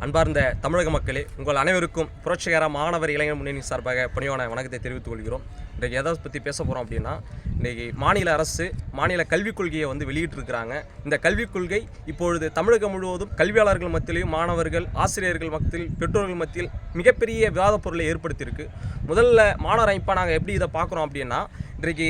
அன்பார்ந்த தமிழக மக்களே, உங்கள் அனைவருக்கும் புரட்சிகர மாணவர் இளைஞர் முன்னணி சார்பாக பணியான வணக்கத்தை தெரிவித்துக் கொள்கிறோம். இன்றைக்கு எதை பற்றி பேச போகிறோம் அப்படின்னா, இன்றைக்கி மாநில அரசு மாநில கல்விக் கொள்கையை வெளியிட்டிருக்கிறாங்க. இந்த கல்விக் கொள்கை இப்பொழுது தமிழகம் முழுவதும் கல்வியாளர்கள் மத்தியிலும் மாணவர்கள், ஆசிரியர்கள் மத்தியில், பெற்றோர்கள் மத்தியில் மிகப்பெரிய விவாத பொருளை ஏற்படுத்தியிருக்கு. முதல்ல மாணவர் அமைப்பாக நாங்கள் எப்படி இதை பார்க்குறோம் அப்படின்னா, இன்றைக்கு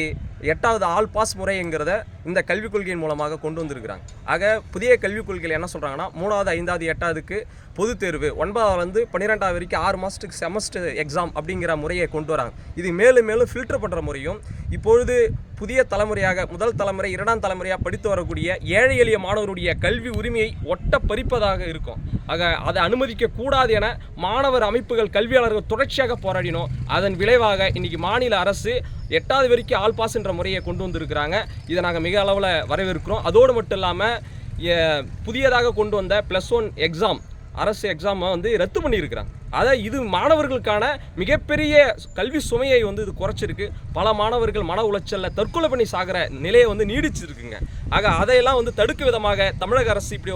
8வது ஆல் பாஸ் முறைங்கிறத இந்த கல்விக் கொள்கையின் மூலமாக கொண்டு வந்திருக்கிறாங்க. ஆக புதிய கல்விக் கொள்கையில் என்ன சொல்கிறாங்கன்னா, 3வது 5வது 8வதுக்கு பொதுத் தேர்வு, 9வது 12வது வரைக்கும் 6 மாதத்துக்கு செமஸ்டர் எக்ஸாம் அப்படிங்கிற முறையை கொண்டு வராங்க. இது மேலும் மேலும் ஃபில்டர் பண்ணுற முறையும் இப்பொழுது புதிய தலைமுறையாக, முதல் தலைமுறை 2ஆம் தலைமுறையாக படித்து வரக்கூடிய ஏழை எளிய மாணவருடைய கல்வி உரிமையை ஒட்ட பறிப்பதாக இருக்கும். ஆக அதை அனுமதிக்க கூடாது என மாணவர் அமைப்புகள், கல்வியாளர்கள் தொடர்ச்சியாக போராடினோம். அதன் விளைவாக இன்றைக்கி மாநில அரசு 8வது வரைக்கும் ஆல் பாஸ் என்ற முறையை கொண்டு வந்திருக்கிறாங்க. இதை நாங்கள் மிக அளவில் வரவேற்கிறோம். அதோடு மட்டும் இல்லாமல் புதியதாக கொண்டு வந்த +1 எக்ஸாம், அரசு எக்ஸாமை ரத்து பண்ணியிருக்கிறாங்க. அதை இது மாணவர்களுக்கான மிகப்பெரிய கல்வி சுமையை இது குறைச்சிருக்கு. பல மாணவர்கள் மன உளைச்சலில் தற்கொலை பண்ணி சாகிற நிலையை நீடிச்சிருக்குங்க. ஆக அதையெல்லாம் தடுக்கும் விதமாக தமிழக அரசு இப்படி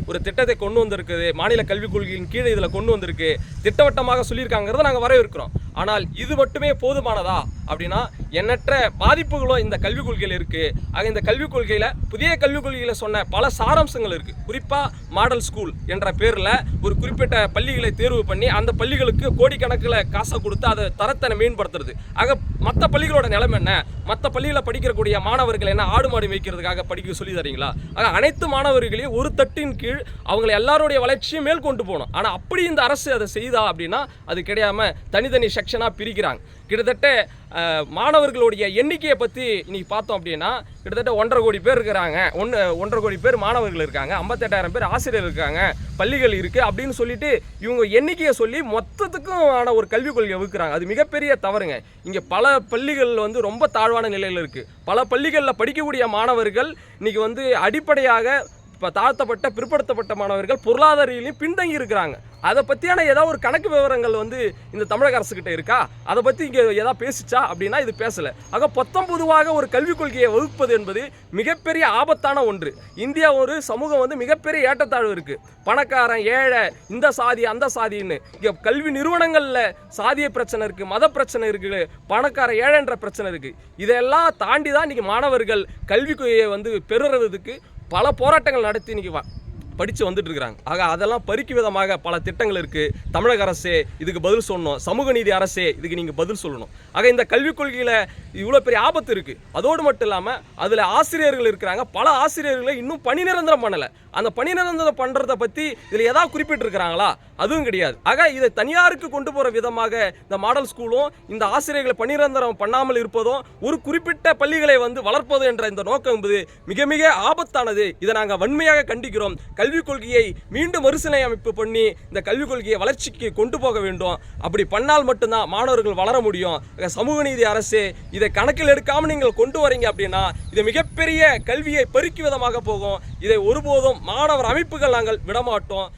ஒரு திட்டத்தை கொண்டு வந்திருக்குது. மாநில கல்விக் கொள்கையின் கீழே இதில் கொண்டு வந்திருக்கு. திட்டவட்டமாக சொல்லியிருக்காங்கிறத நாங்கள் வரவேற்கிறோம். ஆனால் இது மட்டுமே போதுமானதா அப்படின்னா, எண்ணற்ற பாதிப்புகளும் இந்த கல்விக் கொள்கையில் இருக்குது. ஆக இந்த கல்விக் கொள்கையில், புதிய கல்விக் கொள்கையில் சொன்ன பல சாராம்சங்கள் இருக்குது. குறிப்பாக மாடல் ஸ்கூல் என்ற பேரில் ஒரு குறிப்பிட்ட பள்ளிகளை தேர்வு பண்ணி அந்த பள்ளிகளுக்கு கோடிக்கணக்கில் காசை கொடுத்து அதை தரத்தை மேம்படுத்துறது. ஆக மற்ற பள்ளிகளோட நிலைமை என்ன? மற்ற பள்ளிகளில் படிக்கக்கூடிய மாணவர்கள் என்ன ஆடு மாடு மேய்க்கிறதுக்காக படிக்க சொல்லி தரீங்களா? ஆக அனைத்து மாணவர்களையும் ஒரு தட்டின் கீழ் அவங்களை எல்லாருடைய வளர்ச்சியும் மேல் கொண்டு போகணும். ஆனால் அப்படி இந்த அரசு அதை செய்தா அப்படின்னா அது கிடையாமல் தனித்தனி செக்ஷனாக பிரிக்கிறாங்க. கிட்டத்தட்ட மாணவர்களுடைய எண்ணிக்கையை பற்றி இன்னைக்கு பார்த்தோம் அப்படின்னா, கிட்டத்தட்ட 1.5 கோடி பேர் இருக்கிறாங்க. 1.5 கோடி பேர் மாணவர்கள் இருக்காங்க, 58,000 பேர் ஆசிரியர் இருக்காங்க, பள்ளிகள் இருக்குது அப்படின்னு சொல்லிட்டு இவங்க எண்ணிக்கையை சொல்லி மொத்தத்துக்கும் ஆன ஒரு கல்விக் கொள்கையை வகுக்கிறாங்க. அது மிகப்பெரிய தவறுங்க. இங்கே பல பள்ளிகள் ரொம்ப தாழ்வான நிலையில் இருக்குது. பல பள்ளிகளில் படிக்கக்கூடிய மாணவர்கள் இன்னைக்கு அடிப்படையாக இப்போ தாழ்த்தப்பட்ட, பிற்படுத்தப்பட்ட மாணவர்கள் பொருளாதார ரீதியிலையும் பின்தங்கி இருக்கிறாங்க. அதை பற்றியான ஏதாவது ஒரு கணக்கு விவரங்கள் இந்த தமிழக அரசுக்கிட்ட இருக்கா? அதை பற்றி இங்கே ஏதாவது பேசிச்சா அப்படின்னா இது பேசலை. ஆக பொதுவாக ஒரு கல்விக் கொள்கையை வகுப்பது என்பது மிகப்பெரிய ஆபத்தான ஒன்று. இந்தியா ஒரு சமூகம் மிகப்பெரிய ஏற்றத்தாழ்வு இருக்குது. பணக்காரன், ஏழை, இந்த சாதி அந்த சாதின்னு இங்கே கல்வி நிறுவனங்களில் சாதிய பிரச்சனை இருக்குது, மத பிரச்சனை இருக்குது, பணக்கார ஏழைன்ற பிரச்சனை இருக்குது. இதெல்லாம் தாண்டி தான் இன்றைக்கி மாணவர்கள் கல்வியை பெறுறதுக்கு பல போராட்டங்கள் நடத்தி இன்னைக்கு படித்து வந்துட்டு இருக்கிறாங்க. ஆக அதெல்லாம் பறிக்கும் விதமாக பல திட்டங்கள் இருக்குது. தமிழக அரசே இதுக்கு பதில் சொல்லணும். சமூக நீதி அரசே இதுக்கு நீங்கள் பதில் சொல்லணும். ஆக இந்த கல்விக் கொள்கையில் இவ்வளோ பெரிய ஆபத்து இருக்குது. அதோடு மட்டும் இல்லாமல் அதில் ஆசிரியர்கள் இருக்கிறாங்க. பல ஆசிரியர்களை இன்னும் பணி நிரந்தரம் பண்ணலை. அந்த பணி நிரந்தரம் பண்ணுறதை பற்றி இதில் ஏதாவது குறிப்பிட்டிருக்கிறாங்களா? அதுவும் கிடையாது. ஆக இதை தனியாருக்கு கொண்டு போகிற விதமாக இந்த மாடல் ஸ்கூலும் இந்த ஆசிரியர்களை பணி நிரந்தரம் பண்ணாமல் இருப்பதும் ஒரு குறிப்பிட்ட பள்ளிகளை வளர்ப்பது என்ற இந்த நோக்கம் என்பது மிக மிக ஆபத்தானது. இதை நாங்கள் வன்மையாக கண்டிக்கிறோம். கல்விக் கொள்கையை மீண்டும் மறுசீரமைப்பு பண்ணி இந்த கல்விக் கொள்கையை வளர்ச்சிக்கு கொண்டு போக வேண்டும். அப்படி பண்ணால் மட்டும்தான் மாணவர்கள் வளர முடியும். சமூக நீதி அரசு இதை கணக்கில் எடுக்காமல் நீங்கள் கொண்டு வரீங்க அப்படின்னா இது மிகப்பெரிய கல்வியை பறிக்கும் விதமாக போகும். இதை ஒருபோதும் மாணவர் அமைப்புகள் நாங்கள் விடமாட்டோம்.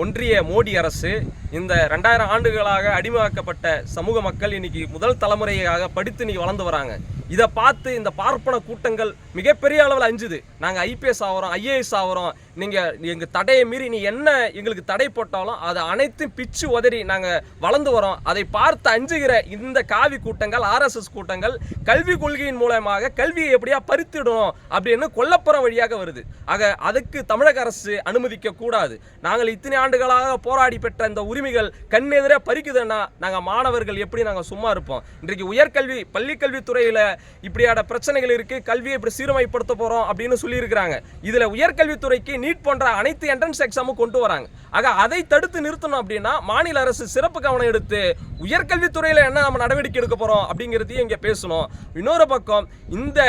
ஒன்றிய மோடி அரசு இந்த 2000 ஆண்டுகளாக அடிமையாக்கப்பட்ட சமூக மக்கள் இன்னைக்கு முதல் தலைமுறையாக படித்து இன்னைக்கு வளர்ந்து வராங்க. இதை பார்த்து இந்த பார்ப்பன கூட்டங்கள் மிகப்பெரிய அளவில் அஞ்சுது. நாங்கள் IPS ஆகிறோம், IAS ஆகிறோம், நீங்கள் எங்கள் தடையை மீறி நீ என்ன எங்களுக்கு தடை போட்டாலும் அதை அனைத்தும் பிச்சு உதறி நாங்கள் வளர்ந்து வரோம். அதை பார்த்து அஞ்சுகிற இந்த காவி கூட்டங்கள், RSS கூட்டங்கள் கல்விக் கொள்கையின் மூலமாக கல்வியை எப்படியா பறித்திடணும் அப்படின்னு கொல்லப்புற வழியாக வருது. ஆக அதுக்கு தமிழக அரசு அனுமதிக்க கூடாது. நாங்கள் இத்தனை ஆண்டுகளாக போராடி பெற்ற இந்த உரிமைகள் கண்ணெதிரே பறிக்குதுன்னா நாங்கள் மாணவர்கள் எப்படி நாங்கள் சும்மா இருப்போம்? இன்றைக்கு உயர்கல்வி, பள்ளிக்கல்வித்துறையில் இப்படியான பிரச்சனைகள் இருக்கு, கல்வியை இப்படி சீரமைப்படுத்த போறோம் அப்படின்னு சொல்லியிருக்கிறாங்க. இதுல உயர்கல்வித்துறைக்கு நீட் போன்ற அனைத்து என்ட்ரன்ஸ் எக்ஸாமும் கொண்டு வராங்க. ஆக அதை தடுத்து நிறுத்தணும் அப்படின்னா மாநில அரசு சிறப்பு கவனம் எடுத்து உயர்கல்வித்துறையில என்ன நம்ம நடவடிக்கை எடுக்க போறோம் அப்படிங்கிறதையும் இங்க பேசணும். இன்னொரு பக்கம் இந்த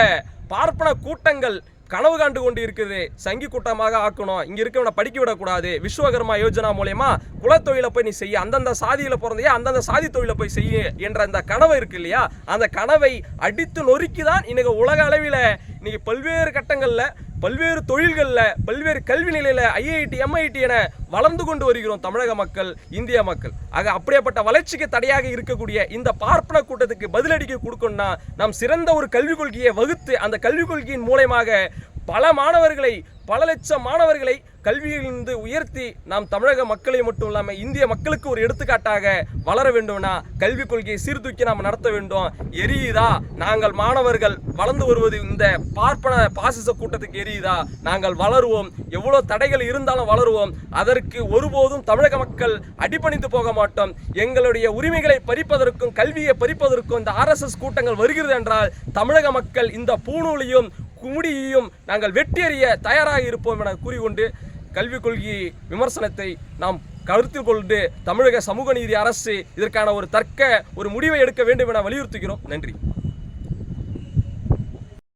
பார்ப்பன கூட்டங்கள் கனவு காண்டு கொண்டு இருக்குது, சங்கி கூட்டமாக ஆக்கணும், இங்கே இருக்கவனை படிக்க விடக்கூடாது, விஸ்வகர்மா யோஜனா மூலயமா குலத்தொழிலை போய் நீ செய்ய, அந்தந்த சாதியில் பிறந்தையே அந்தந்த சாதி தொழிலை போய் செய்ய என்ற அந்த கனவு இருக்கு இல்லையா? அந்த கனவை அடித்து நொறுக்கி தான் இன்னைக்கு உலக அளவில் இன்னைக்கு பல்வேறு கட்டங்களில், பல்வேறு தொழில்களில், பல்வேறு கல்வி நிலையில் IIT, MIT என வளர்ந்து கொண்டு வருகிறோம் தமிழக மக்கள், இந்திய மக்கள். ஆக அப்படியேப்பட்ட வளர்ச்சிக்கு தடையாக இருக்கக்கூடிய இந்த பார்ப்பன கூட்டத்துக்கு பதிலடிக்க கொடுக்கணும்னா நாம் சிறந்த ஒரு கல்விக் கொள்கையை வகுத்து அந்த கல்விக் கொள்கையின் மூலமாக பல மாணவர்களை, பல லட்சம் மாணவர்களை கல்வியிலிருந்து உயர்த்தி நாம் தமிழக மக்களை மட்டும் இல்லாமல் இந்திய மக்களுக்கு ஒரு எடுத்துக்காட்டாக வளர வேண்டும்னா கல்விக் கொள்கையை சீர்தூக்கி நாம் நடத்த வேண்டும். எரியுதா நாங்கள் மாணவர்கள் வளர்ந்து வருவது இந்த பார்ப்பன பாசிச கூட்டத்துக்கு எரியுதா? நாங்கள் வளருவோம், எவ்வளோ தடைகள் இருந்தாலும் வளருவோம். அதற்கு ஒருபோதும் தமிழக மக்கள் அடிபணிந்து போக மாட்டோம். எங்களுடைய உரிமைகளை பறிப்பதற்கும் கல்வியை பறிப்பதற்கும் இந்த RSS கூட்டங்கள் வருகிறது என்றால் தமிழக மக்கள் இந்த பூணூலையும் குமுடியையும் நாங்கள் வெட்டி எறிய தயாராக இருப்போம் என கூறிக்கொண்டு கல்விக் கொள்கை விமர்சனத்தை நாம் கருத்தில் கொண்டு தமிழக சமூக நீதி அரசு இதற்கான ஒரு முடிவை எடுக்க வேண்டும் என வலியுறுத்துகிறோம். நன்றி.